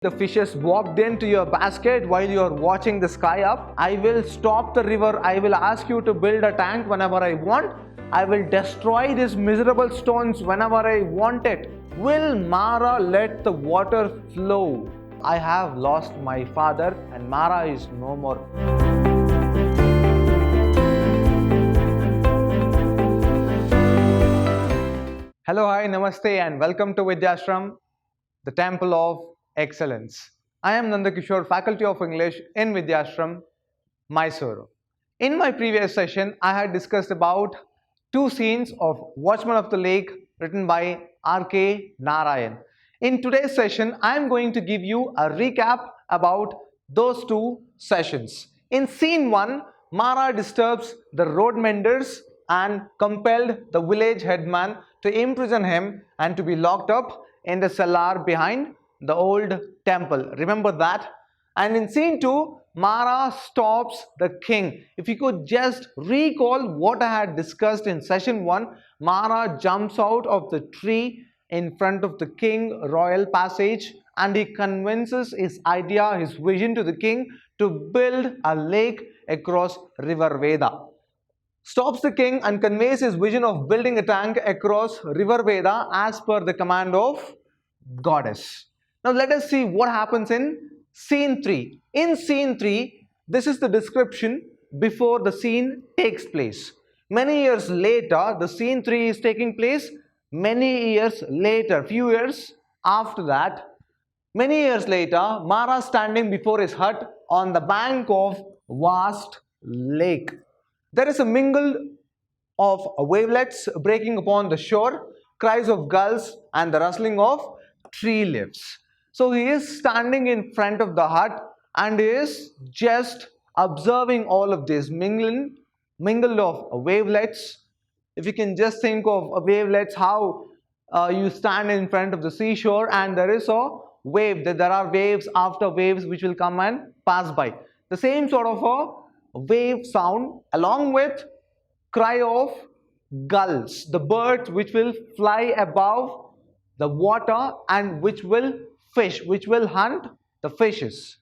The fishes walked into your basket while you are watching the sky up. I will stop the river. I will ask you to build a tank whenever I want. I will destroy these miserable stones whenever I want it. Will Mara let the water flow? I have lost my father and Mara is no more. Hello, hi, namaste and welcome to Vidhyaashram, the temple of excellence. I am NKsir, faculty of English in Vidhyaashram, Mysuru. In my previous session, I had discussed about two scenes of Watchman of the Lake written by R.K. Narayan. In today's session, I am going to give you a recap about those two sessions. In scene 1, Mara disturbs the road menders and compelled the village headman to imprison him and to be locked up in the cellar behind the old temple. Remember that? And in scene 2, Mara stops the king. If you could just recall what I had discussed in session 1, Mara jumps out of the tree in front of the king royal passage and he convinces his idea, his vision to the king to build a lake across river Veda. Stops the king and conveys his vision of building a tank across river Veda as per the command of goddess. Now let us see what happens in scene 3. In scene 3, this is the description before the scene takes place. Many years later, the scene 3 is taking place. Many years later, few years after that, many years later, Mara standing before his hut on the bank of vast lake. There is a mingle of wavelets breaking upon the shore, cries of gulls and the rustling of tree leaves. So he is standing in front of the hut and is just observing all of this mingle of wavelets. If you can just think of wavelets, how you stand in front of the seashore and there is a wave, that there are waves after waves which will come and pass by. The same sort of a wave sound along with cry of gulls, the birds which will fly above the water and which will fish, which will hunt the fishes,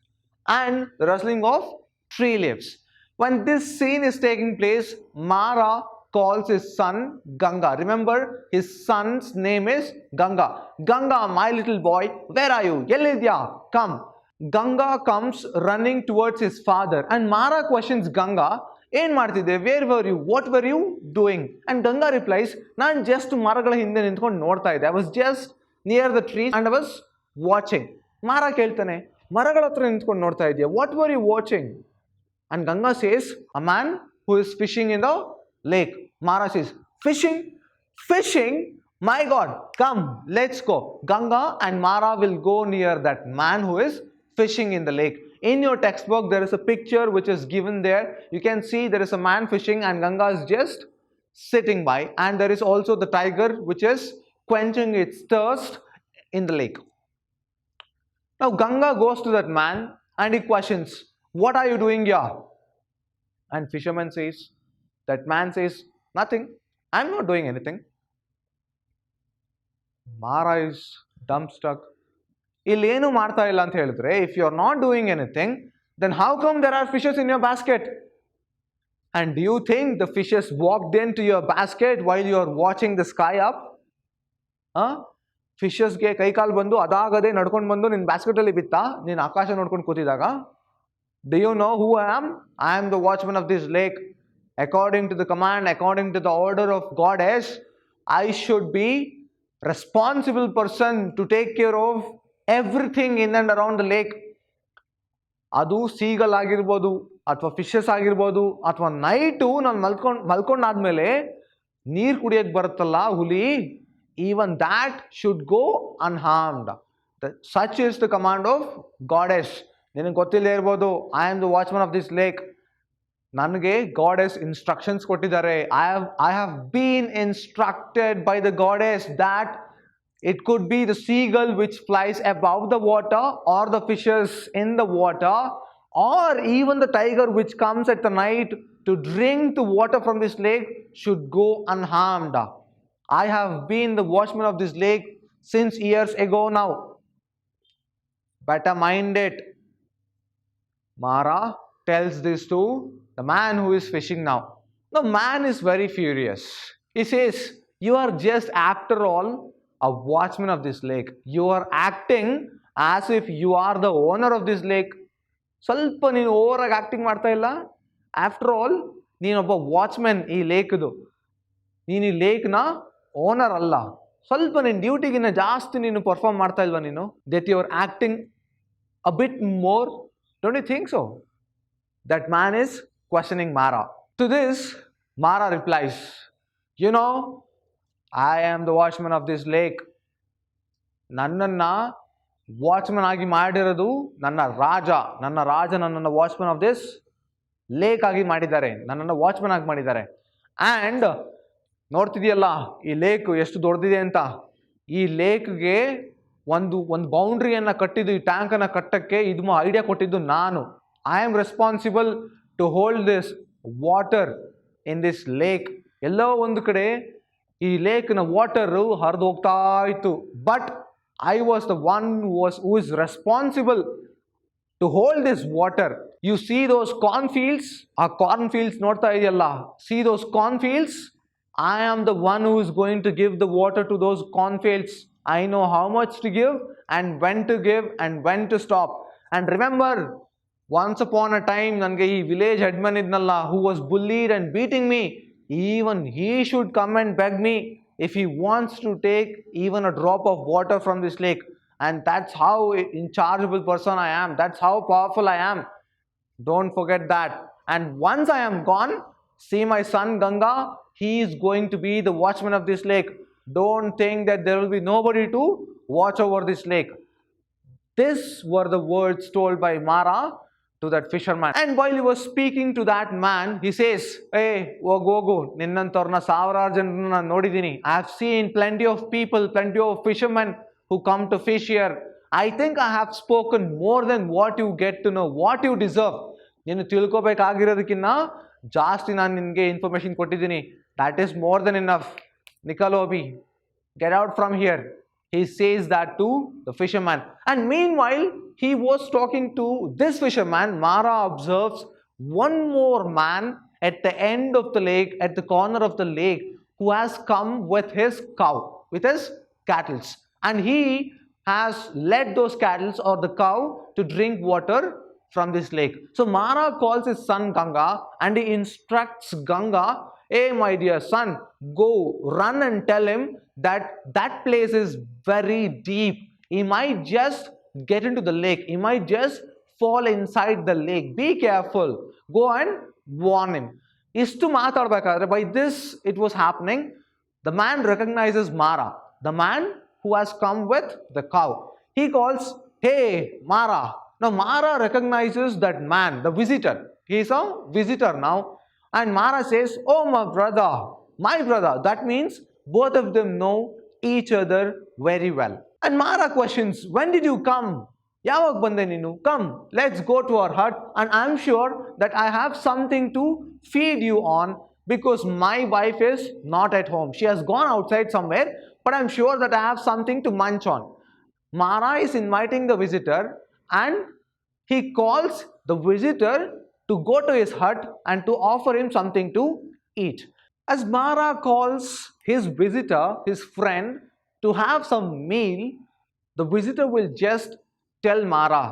and the rustling of tree leaves. When this scene is taking place, Mara calls his son Ganga. Remember, his son's name is Ganga. Ganga, my little boy, where are you? Yellidya, come. Ganga comes running towards his father and Mara questions Ganga, "Yen martide? Where were you? What were you doing?" And Ganga replies, "Naan just maragala hinde nintkondu nodta idde. I was just near the trees and I was watching." Mara keltane, "Maragala hatra nintkondu nodta idya. What were you watching?" And Ganga says, "A man who is fishing in the lake." Mara says, "Fishing? Fishing? My God, come, let's go." Ganga and Mara will go near that man who is fishing in the lake. In your textbook, there is a picture which is given there. You can see there is a man fishing and Ganga is just sitting by. And there is also the tiger which is quenching its thirst in the lake. Now Ganga goes to that man and he questions, "What are you doing here?" And fisherman says, that man says, "Nothing. I'm not doing anything." Mara is dumbstruck. Illenu martha illa anta helidre, if you are not doing anything, then how come there are fishes in your basket? And do you think the fishes walked into your basket while you are watching the sky up? Fishes ge kai kaal bandu adagade nadkondu bandu nin basket alli bitta nin akasha nodkondu kutidaga? Do you know who I am? I am the watchman of this lake. According to the command, according to the order of goddess, I should be responsible person to take care of everything in and around the lake. Adu seagull agirbodu athwa fishes agirbodu athwa night ನಾನು ಮಲ್ಕೊಂಡಾದ್ಮೇಲೆ ನೀರು ಕುಡಿಯಕ್ಕೆ ಬರುತ್ತಲ್ಲ ಹುಲಿ, even that should go unharmed. Such is the command of goddess. ನಿನಗೆ ಗೊತ್ತಿಲ್ಲದೆ ಇರ್ಬೋದು, I am the watchman of this lake. ನನಗೆ goddess instructions ಕೊಟ್ಟಿದ್ದಾರೆ. I have been instructed by the goddess that it could be the seagull which flies above the water or the fishes in the water or even the tiger which comes at the night to drink the water from this lake should go unharmed. I have been the watchman of this lake since years ago now. Better mind it. Mara tells this to the man who is fishing now. The man is very furious. He says, you are just after all a watchman of this lake. You are acting as if you are the owner of this lake. ಸ್ವಲ್ಪ ನೀನು over ಆಗಿ acting ಮಾಡ್ತಾ ಇಲ್ಲ. After all ನೀನೊಬ್ಬ watchmen ಈ ಲೇಕ್ದು. ನೀನು ಈ ಲೇಕ್ನ owner ಅಲ್ಲ. ಸ್ವಲ್ಪ ನಿನ್ನ ಡ್ಯೂಟಿಗಿನ್ನ ಜಾಸ್ತಿ ನೀನು ಪರ್ಫಾರ್ಮ್ ಮಾಡ್ತಾ ಇಲ್ವಾ ನೀನು? That you are acting a bit more. Don't you think so? That man is questioning Mara. To this, Mara replies, you know, I am the watchman of this lake. ನನ್ನನ್ನ watchman ಆಗಿ ಮಾಡಿರೋದು ನನ್ನ ರಾಜ ನನ್ನನ್ನು watchman of this lake ಆಗಿ ಮಾಡಿದ್ದಾರೆ, ನನ್ನನ್ನು watchman ಆಗಿ ಮಾಡಿದ್ದಾರೆ. ಆ್ಯಂಡ್ ನೋಡ್ತಿದೆಯಲ್ಲ ಈ ಲೇಕ್ ಎಷ್ಟು ದೊಡ್ಡದಿದೆ ಅಂತ. ಈ ಲೇಕ್ಗೆ ಒಂದು ಬೌಂಡ್ರಿಯನ್ನು ಕಟ್ಟಿದ್ದು, ಈ ಟ್ಯಾಂಕನ್ನು ಕಟ್ಟಕ್ಕೆ ಇದು ಐಡಿಯಾ ಕೊಟ್ಟಿದ್ದು ನಾನು. I am responsible to hold this water in this lake. ಎಲ್ಲೋ ಒಂದು ಕಡೆ ಈ ಲೇಕ್ನ ವಾಟರು ಹರಿದು ಹೋಗ್ತಾ ಇತ್ತು. But I was the one who is responsible to hold this water. You see those cornfields? Our cornfields ನೋಡ್ತಾ ಇದೆಯಲ್ಲ, see those cornfields? I am the one who is going to give the water to those cornfields. I know how much to give and when to give and when to stop. And remember, once upon a time ನನಗೆ ಈ village headman ಇದ್ನಲ್ಲ, who was bullied and beating me, even he should come and beg me if he wants to take even a drop of water from this lake. And that's how inchargeable person I am. That's how powerful I am. Don't forget that. And once I am gone, see my son Ganga, he is going to be the watchman of this lake. Don't think that there will be nobody to watch over this lake. These were the words told by Mara to that fisherman. And while he was speaking to that man, he says, hey, ಹೋಗು, ನಿನ್ನಂತವ್ರನ್ನ ಸಾವಿರಾರು ಜನರನ್ನ ನಾನು ನೋಡಿದ್ದೀನಿ. I have seen plenty of people, plenty of fishermen who come to fish here. I think I have spoken more than what you get to know, what you deserve. ನೀನು ತಿಳ್ಕೊಬೇಕಾಗಿರೋದಕ್ಕಿಂತ ಜಾಸ್ತಿ ನಾನು ನಿನಗೆ information ಕೊಟ್ಟಿದ್ದೀನಿ. That is more than enough. Nikalobi, get out from here. He says that to the fisherman. And meanwhile, he was talking to this fisherman. Mara observes one more man at the end of the lake, at the corner of the lake, who has come with his cow, with his cattle. And he has led those cattle or the cow to drink water from this lake. So Mara calls his son Ganga and he instructs Ganga, hey my dear son, go run and tell him that that place is very deep. He might just get into the lake. He might just fall inside the lake. Be careful. Go and warn him. Istu maatadbekadre, by this it was happening. The man recognizes Mara, the man who has come with the cow. He calls, hey Mara. Now Mara recognizes that man, the visitor. He is a visitor now. And Mara says, oh my brother. That means both of them know each other very well. And Mara questions, when did you come? Yavag bande ninu? Come, let's go to our hut, and I'm sure that I have something to feed you on, because my wife is not at home. She has gone outside somewhere, but I'm sure that I have something to munch on. Mara is inviting the visitor, and he calls the visitor to go to his hut and to offer him something to eat. As Mara calls his visitor, his friend, to have some meal, the visitor will just tell Mara,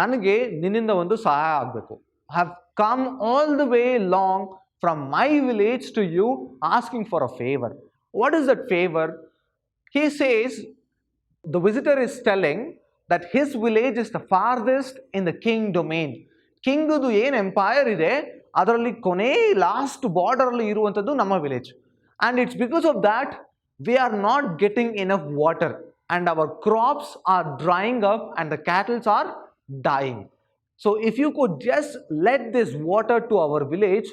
ನನಗೆ ನಿನ್ನಿಂದ ಒಂದು ಸಹಾಯ ಆಗಬೇಕು. I have come all the way long from my village to you asking for a favor. What is that favor? He says, the visitor is telling that his village is the farthest in the king domain. ಕಿಂಗ್ದು ಏನು empire ಇದೆ ಅದರಲ್ಲಿ ಕೊನೆ last border ಅಲ್ಲಿ ಇರುವಂಥದ್ದು ನಮ್ಮ village. And it's because of that we are not getting enough water and our crops are drying up and the cattle are dying. So if you could just let this water to our village,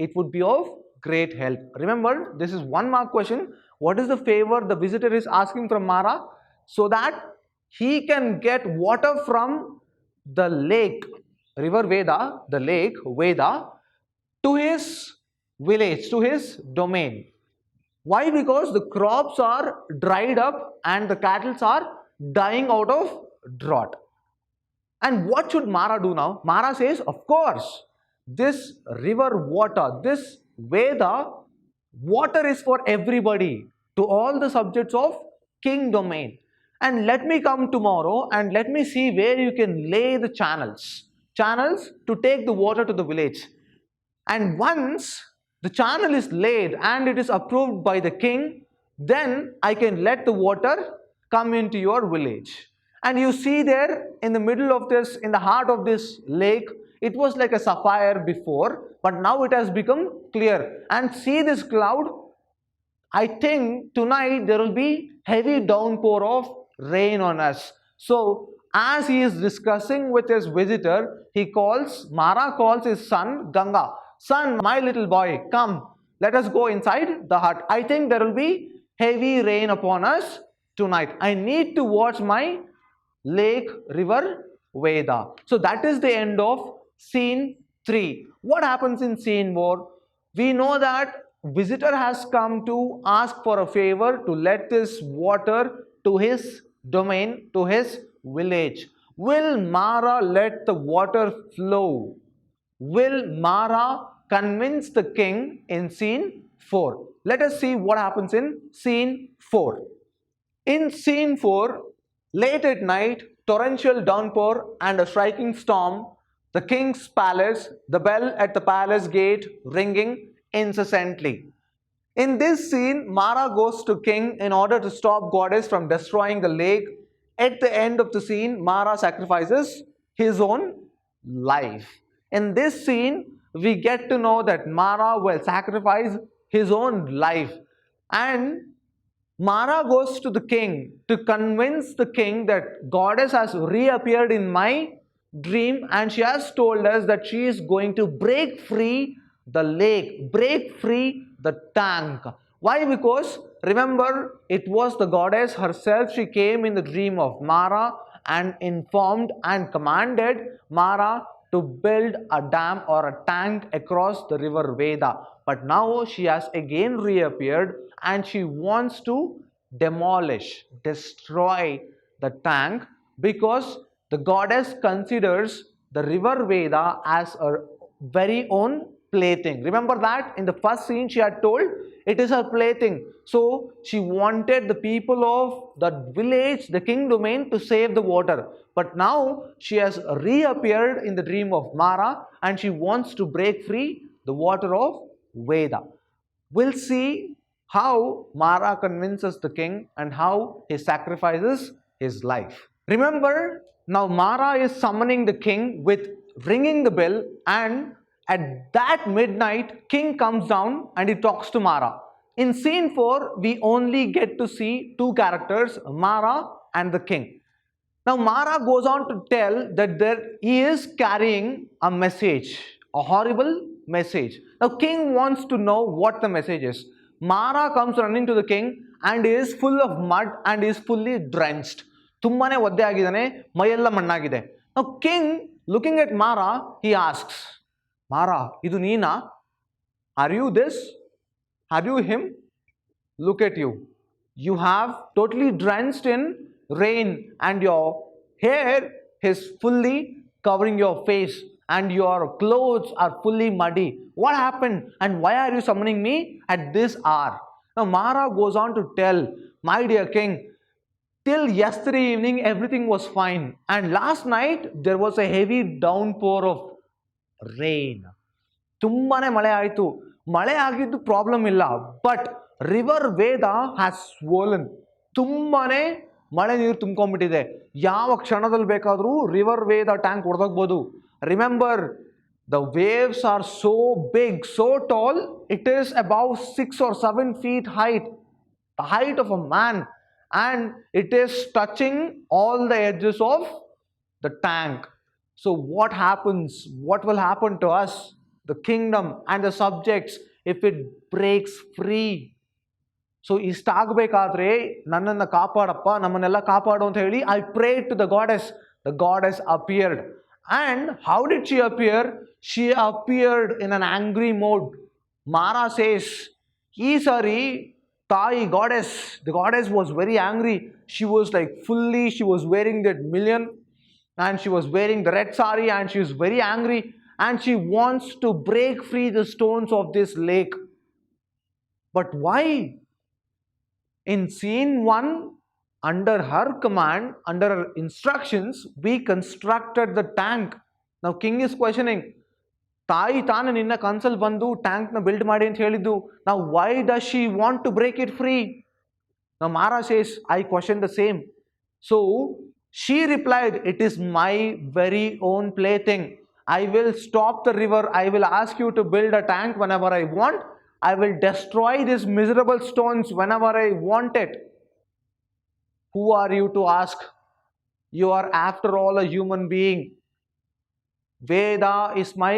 it would be of great help. Remember, this is 1 mark question. What is the favor the visitor is asking from Mara? So that he can get water from the lake, river Veda, the lake Veda, to his village, to his domain. Why? Because the crops are dried up and the cattle are dying out of drought. And what should Mara do now? Mara says, of course, this river water, this Veda, water is for everybody, to all the subjects of king domain. And let me come tomorrow and let me see where you can lay the channels to take the water to the village. And once the channel is laid and it is approved by the king, then I can let the water come into your village. And you see there in the middle of this, in the heart of this lake, it was like a sapphire before, but now it has become clear. And see this cloud? I think tonight there will be heavy downpour of rain on us. So as he is discussing with his visitor, Mara calls his son Ganga. Son, my little boy, come, let us go inside the hut. I think there will be heavy rain upon us tonight. I need to watch my lake, river, Veda. So that is the end of scene 3. What happens in scene 4? We know that visitor has come to ask for a favor to let this water to his domain, to his village. Will Mara let the water flow? Will Mara convince the king in scene 4? Let us see what happens in scene 4. In scene 4, late at night, torrential downpour and a striking storm, the king's palace, the bell at the palace gate ringing incessantly. In this scene, Mara goes to king in order to stop goddess from destroying the lake. At the end of the scene, Mara sacrifices his own life. In this scene, we get to know that Mara will sacrifice his own life. And Mara goes to the king to convince the king that goddess has reappeared in my dream and she has told us that she is going to break free the lake, break free the tank. Why? Because remember, it was the goddess herself. She came in the dream of Mara and informed and commanded Mara to build a dam or a tank across the river Veda. But now she has again reappeared and she wants to demolish, destroy the tank because the goddess considers the river Veda as her very own plaything. Remember that in the first scene she had told it is her plaything. So she wanted the people of the village, the king domain, to save the water. But now she has reappeared in the dream of Mara and she wants to break free the water of Veda. We'll see how Mara convinces the king and how he sacrifices his life. Remember, now Mara is summoning the king with ringing the bell, and at that midnight, king comes down and he talks to Mara. In scene 4, we only get to see two characters, Mara and the king. Now Mara goes on to tell that he is carrying a message, a horrible message. Now king wants to know what the message is. Mara comes running to the king and is full of mud and is fully drenched. Tummane odde agidane, mayella mannagide. Now king, looking at Mara, he asks, Mara, idu neena? Are you this? Are you him? Look at you. You have totally drenched in rain and your hair is fully covering your face and your clothes are fully muddy. What happened and why are you summoning me at this hour? Now Mara goes on to tell, my dear king, till yesterday evening everything was fine and last night there was a heavy downpour of rain. Tumbane male aitu. Male agiddu problem illa, but river Veda has swollen. Tumbane ಮಳೆ ನೀರು ತುಂಬಿಕೊಂಡ್ಬಿಟ್ಟಿದೆ. ಯಾವ ಕ್ಷಣದಲ್ಲಿ ಬೇಕಾದರೂ river ವೇದ tank ಹೊಡೆದೋಗ್ಬೋದು. Remember, the waves are so big, so tall, it is above 6 or 7 feet height, the height of a man, and it is touching all the edges of the tank. So what happens? What will happen to us, the kingdom and the subjects, if it breaks free? So ಇಷ್ಟ ಆಗಬೇಕಾದ್ರೆ ನನ್ನನ್ನು ಕಾಪಾಡಪ್ಪ, ನಮ್ಮನ್ನೆಲ್ಲ ಕಾಪಾಡು ಅಂತ ಹೇಳಿ I prayed to the goddess appeared. And how did she appear? She appeared in an angry mode. Mara says, ಈ ಸಾರಿ ತಾಯಿ the goddess was very angry. she was like fully, she was wearing that million, and she was wearing the red sari, and she was very angry, and she wants to break free the stones of this lake. But why? In scene 1, under her command, under her instructions, we constructed the tank. Now king is questioning, ತಾಯಿ ತಾನು ನಿನ್ನ ಕನ್ಸಲ್ ಬಂದು tank ನ build ಮಾಡಿ ಅಂತ ಹೇಳಿದ್ದು. Now why does she want to break it free? Now Mara says, I question the same. So she replied, it is my very own plaything. I will stop the river. I will ask you to build a tank whenever I want. I will destroy these miserable stones whenever I want it. Who are you to ask? You are after all a human being. Veda is my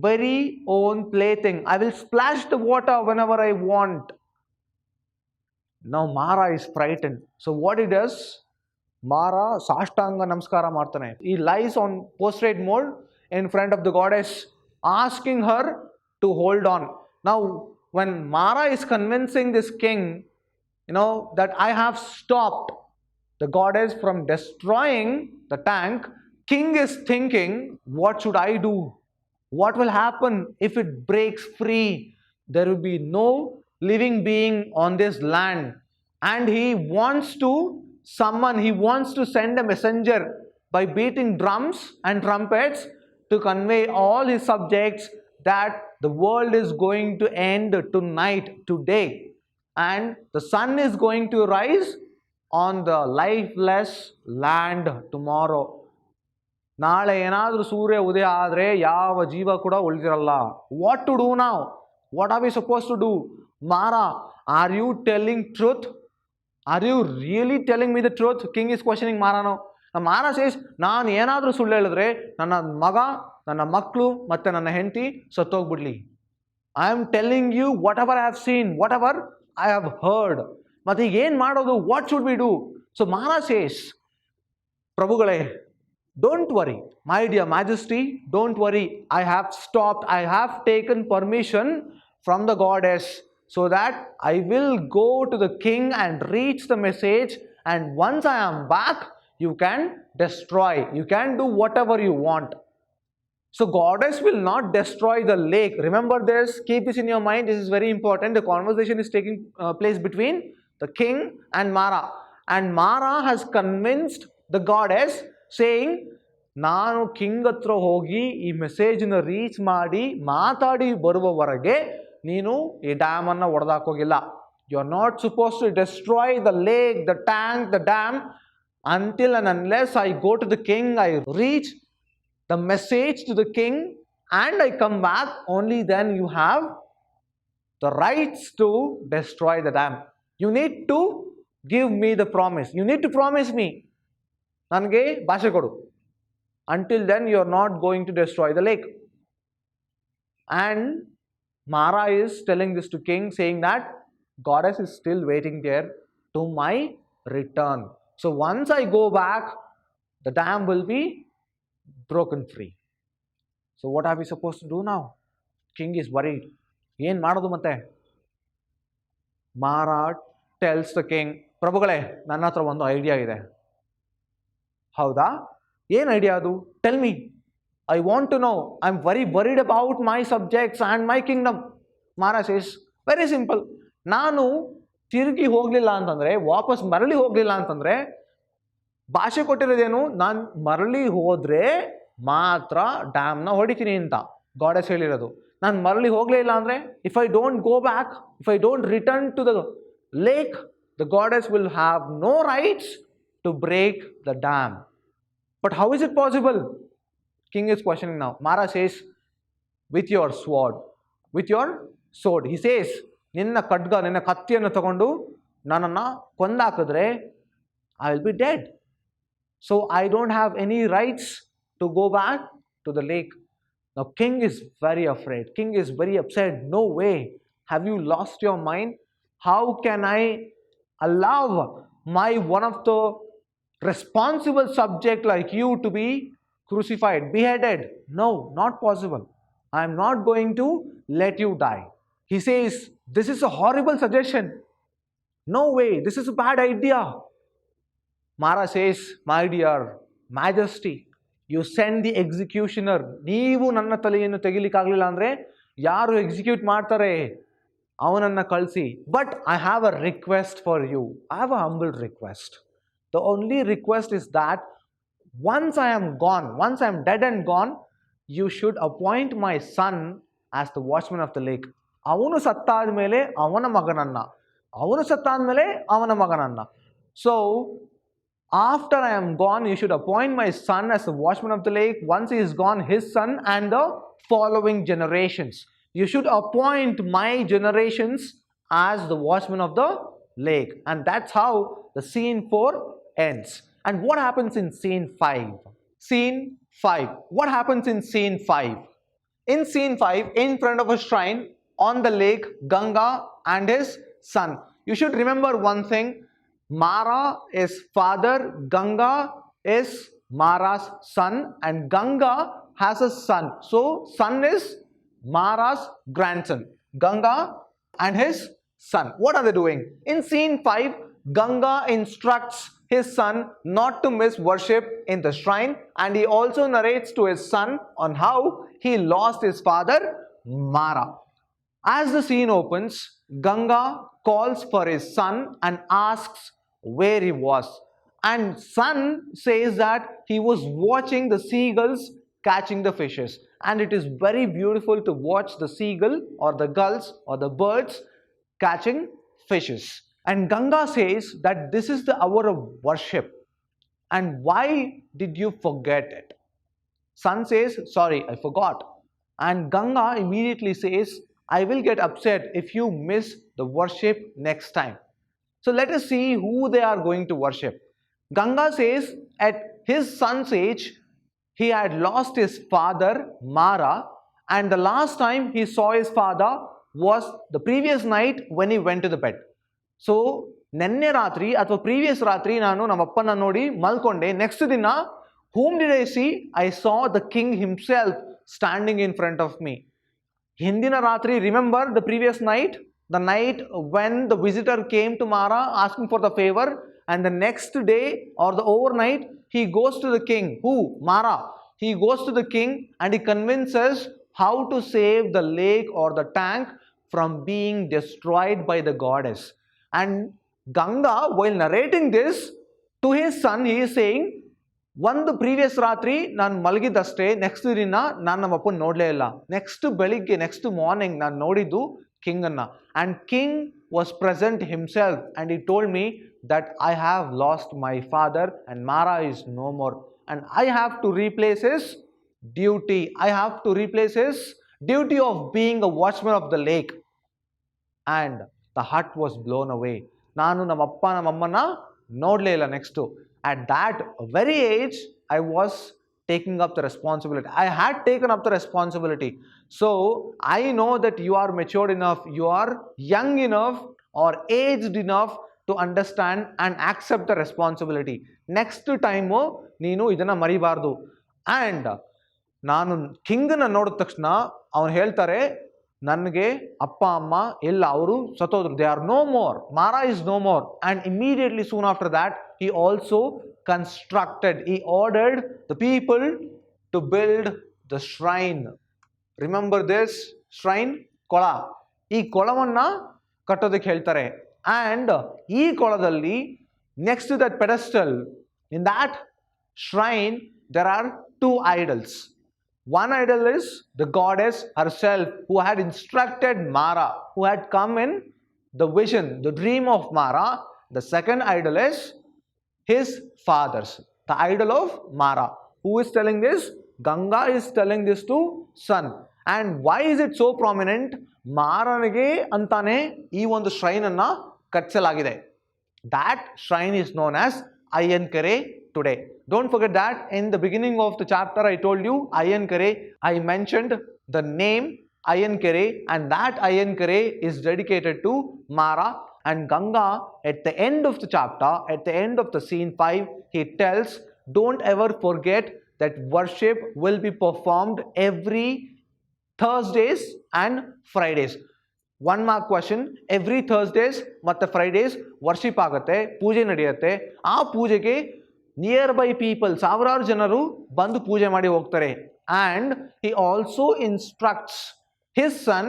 very own plaything. I will splash the water whenever I want. Now Mara is frightened. So what he does? Mara Sashtanga Namaskara Martane. He lies on prostrate mode in front of the goddess, asking her to hold on. Now when Mara is convincing this king, that I have stopped the goddess from destroying the tank, king is thinking, what should I do? What will happen if it breaks free? There will be no living being on this land. And he wants to summon, he wants to send a messenger by beating drums and trumpets to convey all his subjects that the world is going to end tonight, today. And the sun is going to rise on the lifeless land tomorrow. ನಾಳೆ ಏನಾದರೂ ಸೂರ್ಯ ಉದಯ ಆದರೆ ಯಾವ ಜೀವ ಕೂಡ ಉಳಿದಿರಲ್ಲ. What to do now? What are we suppose to do? Mara, are you telling truth? Are you really telling me the truth? King is questioning Mara now. Mara says, ನಾನು ಏನಾದರೂ ಸುಳ್ಳು ಹೇಳಿದ್ರೆ ನನ್ನ ಮಗ, ನನ್ನ ಮಕ್ಕಳು ಮತ್ತೆ ನನ್ನ ಹೆಂಡತಿ ಸತ್ತೋಗ್ಬಿಡ್ಲಿ. I am telling you whatever I have seen, whatever I have heard. ಮತ್ತೆ ಈಗ ಏನು ಮಾಡೋದು? What should we do? So Mara says, ಪ್ರಭುಗಳೇ, don't worry, my dear majesty, don't worry. I have stopped, I have taken permission from the goddess so that I will go to the king and reach the message, and once I am back, you can destroy, you can do whatever you want. So goddess will not destroy the lake. Remember this, keep this in your mind, this is very important. The conversation is taking place between the king and Mara, and Mara has convinced the goddess saying, ನಾನು king ಹತ್ರ ಹೋಗಿ ಈ ಮೆಸೇಜ್ನ reach ಮಾಡಿ ಮಾತಾಡಿ ಬರುವವರೆಗೆ ನೀನು ಈ ಡ್ಯಾಮನ್ನು ಒಡೆದಾಕೋಗಿಲ್ಲ. You are not suppose to destroy the lake, the tank, the dam until and unless I go to the king, I reach the message to the king and I come back, only then you have the rights to destroy the dam. You need to give me the promise. You need to promise me. ನನಗೆ ಭಾಷೆ ಕೊಡು. Until then you are not going to destroy the lake. And Mara is telling this to king, saying that goddess is still waiting there to my return. So once I go back, the dam will be broken free. So what are we supposed to do now? King is worried. ಏನು ಮಾಡೋದು ಮತ್ತೆ? Mara tells the king, ಪ್ರಭುಗಳೇ, ನನ್ನ ಹತ್ರ ಒಂದು idea ಇದೆ. ಹೌದಾ? ಏನು idea ಅದು? Tell me. I want to know. I'm very worried about my subjects and my kingdom. Mara says, very simple. ನಾನು ತಿರುಗಿ ಹೋಗಲಿಲ್ಲ ಅಂತಂದರೆ, ವಾಪಸ್ ಮರಳಿ ಹೋಗಲಿಲ್ಲ ಅಂತಂದರೆ, ಭಾಷೆ ಕೊಟ್ಟಿರೋದೇನು? ನಾನು ಮರಳಿ ಹೋದರೆ ಮಾತ್ರ ಡ್ಯಾಮ್ನ ಹೊಡಿತೀನಿ ಅಂತ ಗಾಡೆಸ್ ಹೇಳಿರೋದು. ನಾನು ಮರಳಿ ಹೋಗಲೇ ಇಲ್ಲ ಅಂದರೆ, if I don't go back, if I don't return to the lake, the goddess will have no rights to break the dam. But how is it possible? King is questioning now. Mara says, with your sword. With your sword. He says, ನಿನ್ನ ಖಡ್ಗ, ನಿನ್ನ ಕತ್ತಿಯನ್ನು ತಗೊಂಡು ನನ್ನನ್ನು ಕೊಂದಾಕಿದ್ರೆ I will be dead. So I don't have any rights to go back to the lake. Now king is very afraid. King is very upset. No way. Have you lost your mind? How can I allow my one of the responsible subject like you to be crucified, beheaded? No, not possible. I am not going to let you die. He says, this is a horrible suggestion. No way, this is a bad idea. Mara says, my dear majesty, you send the executioner. ನೀವು ನನ್ನ ತಲೆಯನ್ನು ತೆಗಿಲಿಕ್ಕಾಗಲಿಲ್ಲ ಅಂದ್ರೆ ಯಾರು execute ಮಾಡ್ತಾರೆ ಅವನನ್ನ ಕಳಿಸಿ. But I have a request for you. I have a humble request. The only request is that once I am gone, once I am dead and gone, you should appoint my son as the watchman of the lake. ಅವನು ಸತ್ತಾದ ಮೇಲೆ ಅವನ ಮಗನನ್ನ, ಅವನು ಸತ್ತಾದ ಮೇಲೆ ಅವನ ಮಗನನ್ನ. So after I am gone, you should appoint my son as the watchman of the lake. Once he is gone, his son and the following generations. You should appoint my generations as the watchman of the lake. And that's how the scene 4 ends. And what happens in scene 5? Scene 5. What happens in scene 5? In scene 5, in front of a shrine on the lake, Ganga and his son. You should remember one thing. Mara is father, Ganga is Mara's son, and Ganga has a son. So, son is Mara's grandson. Ganga and his son. What are they doing? In scene 5, Ganga instructs his son not to miss worship in the shrine, and he also narrates to his son on how he lost his father Mara. As the scene opens, Ganga calls for his son and asks where he was, and son says that he was watching the seagulls catching the fishes. And it is very beautiful to watch the seagull or the gulls or the birds catching fishes. And Ganga says that this is the hour of worship. And why did you forget it? Son says, sorry, I forgot. And Ganga immediately says, I will get upset if you miss the worship next time. So let us see who they are going to worship. Ganga says at his son's age, he had lost his father Mara, and the last time he saw his father was the previous night when he went to the bed. So ನೆನ್ನೆ ರಾತ್ರಿ ಅಥವಾ previous ರಾತ್ರಿ ನಾನು ನಮ್ಮ ಅಪ್ಪನ ನೋಡಿ ಮಲ್ಕೊಂಡೆ. Next ದಿನ whom did I see? I saw the king himself standing in front of me. ಹಿಂದಿನ ರಾತ್ರಿ, remember the previous night? The night when the visitor came to Mara asking for the favor, and the next day or the overnight he goes to the king. Who? Mara. He goes to the king and he convinces how to save the lake or the tank from being destroyed by the goddess. And Ganga, while narrating this to his son, he is saying, ಒಂದು previous ರಾತ್ರಿ ನಾನು ಮಲಗಿದ್ದಷ್ಟೇ, next ದಿನ ನಾನು ನಮ್ಮ ಅಪ್ಪನ ನೋಡಲೇ ಇಲ್ಲ. Next ಬೆಳಿಗ್ಗೆ, ನೆಕ್ಸ್ಟ್ ಮಾರ್ನಿಂಗ್ ನಾನು ನೋಡಿದ್ದು ಕಿಂಗನ್ನು. And king was present himself and he told me that I have lost my father and Mara is no more. And I have to replace his duty. I have to replace his duty of being a watchman of the lake. And the hut was blown away. ನಾನು ನಮ್ಮ ಅಪ್ಪ ನಮ್ಮ ಅಮ್ಮನ ನೋಡಲೇ ಇಲ್ಲ next. At that very age, I was taking up the responsibility. I had taken up the responsibility. So, I know that you are matured enough, you are young enough or aged enough to understand and accept the responsibility. Next time, ನೀನು ಇದನ್ನು ಮರಿಬಾರ್ದು. And ನಾನು ಕಿಂಗನ್ನು ನೋಡಿದ ತಕ್ಷಣ ಅವನು ಹೇಳ್ತಾರೆ, ನನಗೆ ಅಪ್ಪ ಅಮ್ಮ ಇಲ್ಲ, ಅವರು ಸತ್ತೋದ್ರು. They are no more. Mara is no more. And immediately soon after that he also constructed, he ordered the people to build the shrine. Remember this shrine? ಕೊಳ. ಈ ಕೊಳವನ್ನ ಕಟ್ಟೋದಕ್ಕೆ ಹೇಳ್ತಾರೆ. And ಈ ಕೊಳದಲ್ಲಿ next to that pedestal, in that shrine, there are two idols. One idol is the goddess herself, who had instructed Mara, who had come in the vision, the dream of Mara. The second idol is his fathers, the idol of Mara. Who is telling this? Ganga is telling this to son. And why is it so prominent? Maranige antane ee ಒಂದು shrine ಅನ್ನ ಕಟ್ಟಿಸಲಾಗಿದೆ. That shrine is known as Iyankare today. Don't forget that in the beginning of the chapter I told you Iyankare, I mentioned the name Iyankare, and that Iyankare is dedicated to Mara. And Ganga, at the end of the chapter, at the end of the scene 5, he tells, don't ever forget that worship will be performed every Thursdays and Fridays. 1 mark question. Every Thursdays ಮತ್ತೆ Fridays worship ಆಗುತ್ತೆ, ಪೂಜೆ ನಡೆಯುತ್ತೆ. ಆ ಪೂಜೆಗೆ near by people, ಸಾವಿರಾರು ಜನರು ಬಂದು ಪೂಜೆ ಮಾಡಿ ಹೋಗ್ತಾರೆ. And he also instructs his son,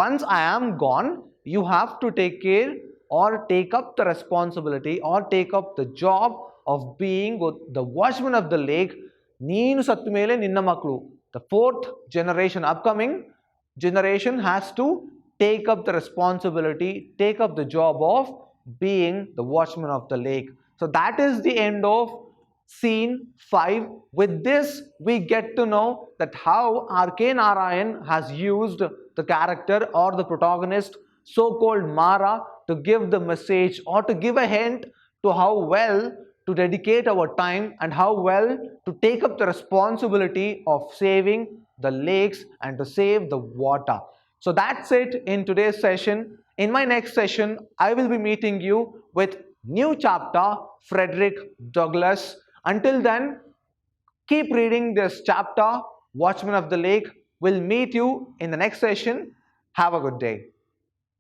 once I am gone, you have to take care or take up the responsibility or take up the job of being the watchman of the lake. ನೀನು ಸತ್ತ ಮೇಲೆ ನಿನ್ನ ಮಕ್ಕಳು, the fourth generation, upcoming generation has to take up the responsibility, take up the job of being the watchman of the lake. So that is the end of scene 5. With this, we get to know that how R.K. Narayan has used the character or the protagonist, so-called Mara, to give the message or to give a hint to how well to dedicate our time and how well to take up the responsibility of saving the lakes and to save the water. So that's it in today's session. In my next session, I will be meeting you with new chapter, Frederick Douglass. Until then, keep reading this chapter, Watchman of the Lake. We'll meet you in the next session. Have a good day.